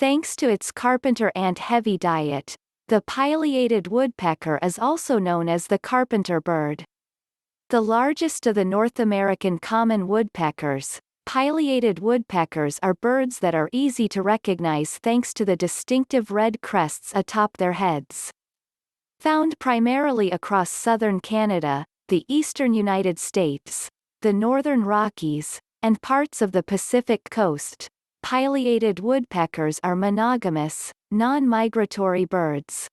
Thanks to its carpenter ant-heavy diet, the pileated woodpecker is also known as the carpenter bird. The largest of the North American common woodpeckers, pileated woodpeckers are birds that are easy to recognize thanks to the distinctive red crests atop their heads. Found primarily across southern Canada, the eastern United States, the northern Rockies, and parts of the Pacific coast, pileated woodpeckers are monogamous, non-migratory birds.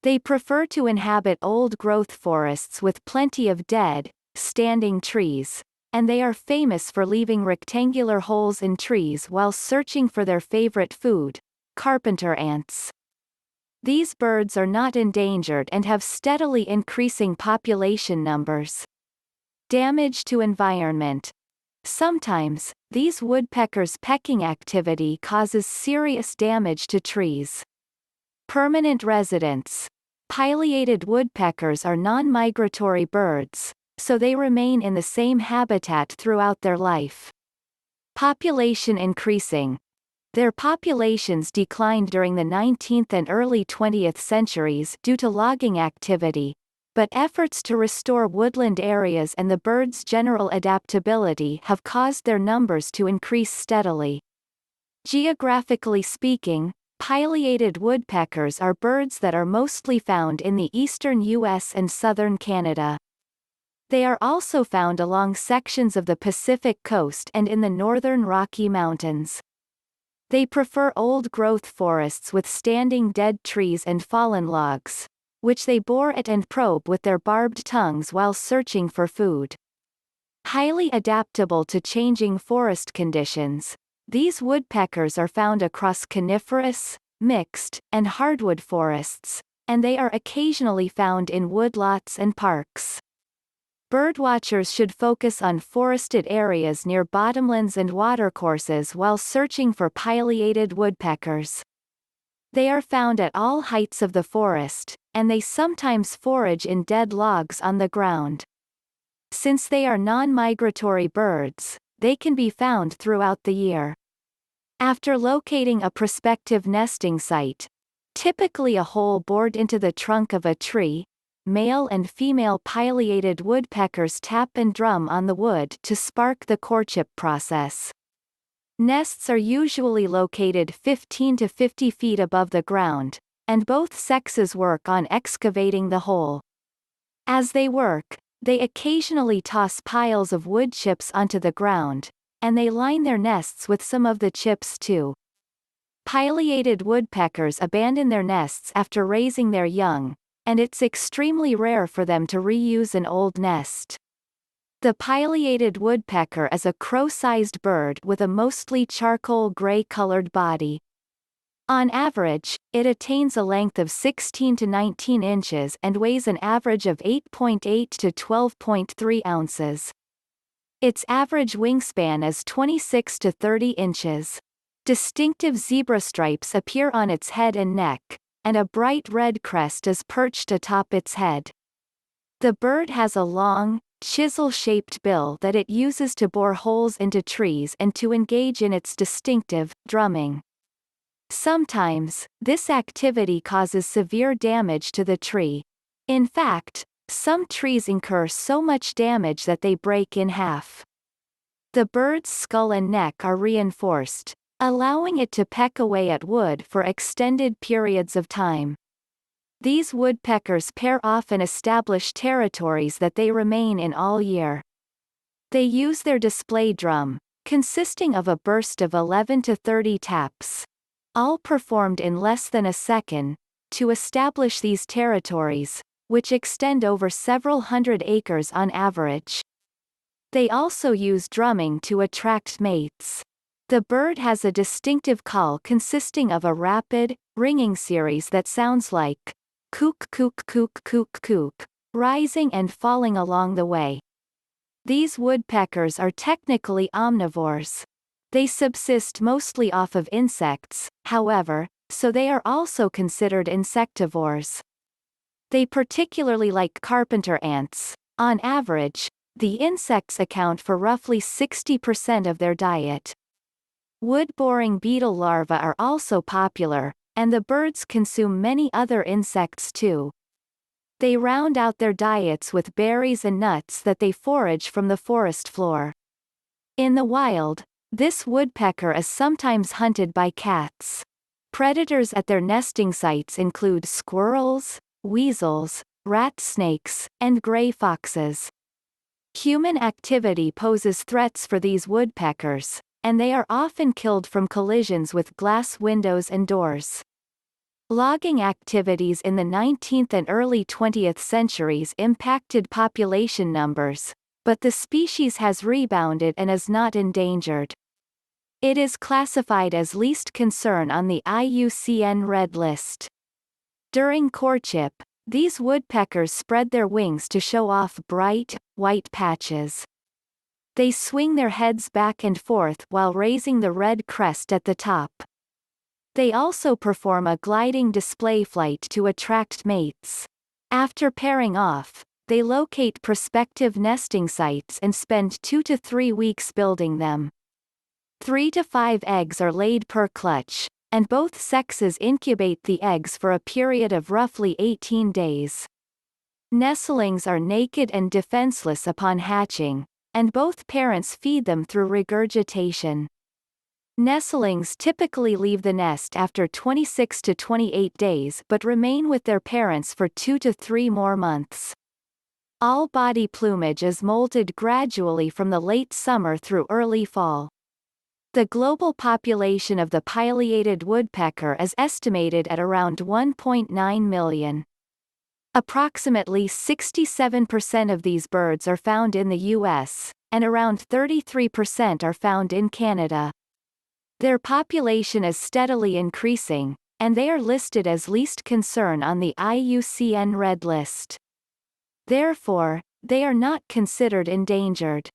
They prefer to inhabit old-growth forests with plenty of dead, standing trees, and they are famous for leaving rectangular holes in trees while searching for their favorite food, carpenter ants. These birds are not endangered and have steadily increasing population numbers. Damage to environment. Sometimes, these woodpeckers' pecking activity causes serious damage to trees. Permanent residents. Pileated woodpeckers are non-migratory birds, so they remain in the same habitat throughout their life. Population increasing. Their populations declined during the 19th and early 20th centuries due to logging activity, but efforts to restore woodland areas and the birds' general adaptability have caused their numbers to increase steadily. Geographically speaking, pileated woodpeckers are birds that are mostly found in the eastern U.S. and southern Canada. They are also found along sections of the Pacific coast and in the northern Rocky Mountains. They prefer old-growth forests with standing dead trees and fallen logs, which they bore at and probe with their barbed tongues while searching for food. Highly adaptable to changing forest conditions, these woodpeckers are found across coniferous, mixed, and hardwood forests, and they are occasionally found in woodlots and parks. Birdwatchers should focus on forested areas near bottomlands and watercourses while searching for pileated woodpeckers. They are found at all heights of the forest, and they sometimes forage in dead logs on the ground. Since they are non-migratory birds, they can be found throughout the year. After locating a prospective nesting site, typically a hole bored into the trunk of a tree, male and female pileated woodpeckers tap and drum on the wood to spark the courtship process. Nests are usually located 15 to 50 feet above the ground, and both sexes work on excavating the hole. As they work, they occasionally toss piles of wood chips onto the ground, and they line their nests with some of the chips too. Pileated woodpeckers abandon their nests after raising their young, and it's extremely rare for them to reuse an old nest. The pileated woodpecker is a crow-sized bird with a mostly charcoal gray-colored body. On average, it attains a length of 16 to 19 inches and weighs an average of 8.8 to 12.3 ounces. Its average wingspan is 26 to 30 inches. Distinctive zebra stripes appear on its head and neck, and a bright red crest is perched atop its head. The bird has a long, chisel-shaped bill that it uses to bore holes into trees and to engage in its distinctive, drumming. Sometimes, this activity causes severe damage to the tree. In fact, some trees incur so much damage that they break in half. The bird's skull and neck are reinforced, allowing it to peck away at wood for extended periods of time. These woodpeckers pair off and establish territories that they remain in all year. They use their display drum, consisting of a burst of 11 to 30 taps, all performed in less than a second, to establish these territories, which extend over several hundred acres on average. They also use drumming to attract mates. The bird has a distinctive call consisting of a rapid, ringing series that sounds like kook kook kook kook kook, rising and falling along the way. These woodpeckers are technically omnivores. They subsist mostly off of insects, however, so they are also considered insectivores. They particularly like carpenter ants. On average, the insects account for roughly 60% of their diet. Wood-boring beetle larvae are also popular, and the birds consume many other insects too. They round out their diets with berries and nuts that they forage from the forest floor. In the wild, this woodpecker is sometimes hunted by cats. Predators at their nesting sites include squirrels, weasels, rat snakes, and gray foxes. Human activity poses threats for these woodpeckers, and they are often killed from collisions with glass windows and doors. Logging activities in the 19th and early 20th centuries impacted population numbers, but the species has rebounded and is not endangered. It is classified as least concern on the IUCN Red List. During courtship, these woodpeckers spread their wings to show off bright, white patches. They swing their heads back and forth while raising the red crest at the top. They also perform a gliding display flight to attract mates. After pairing off, they locate prospective nesting sites and spend 2 to 3 weeks building them. 3 to 5 eggs are laid per clutch, and both sexes incubate the eggs for a period of roughly 18 days. Nestlings are naked and defenseless upon hatching, and both parents feed them through regurgitation. Nestlings typically leave the nest after 26 to 28 days but remain with their parents for 2 to 3 more months. All body plumage is molted gradually from the late summer through early fall. The global population of the pileated woodpecker is estimated at around 1.9 million. Approximately 67% of these birds are found in the U.S., and around 33% are found in Canada. Their population is steadily increasing, and they are listed as least concern on the IUCN Red List. Therefore, they are not considered endangered.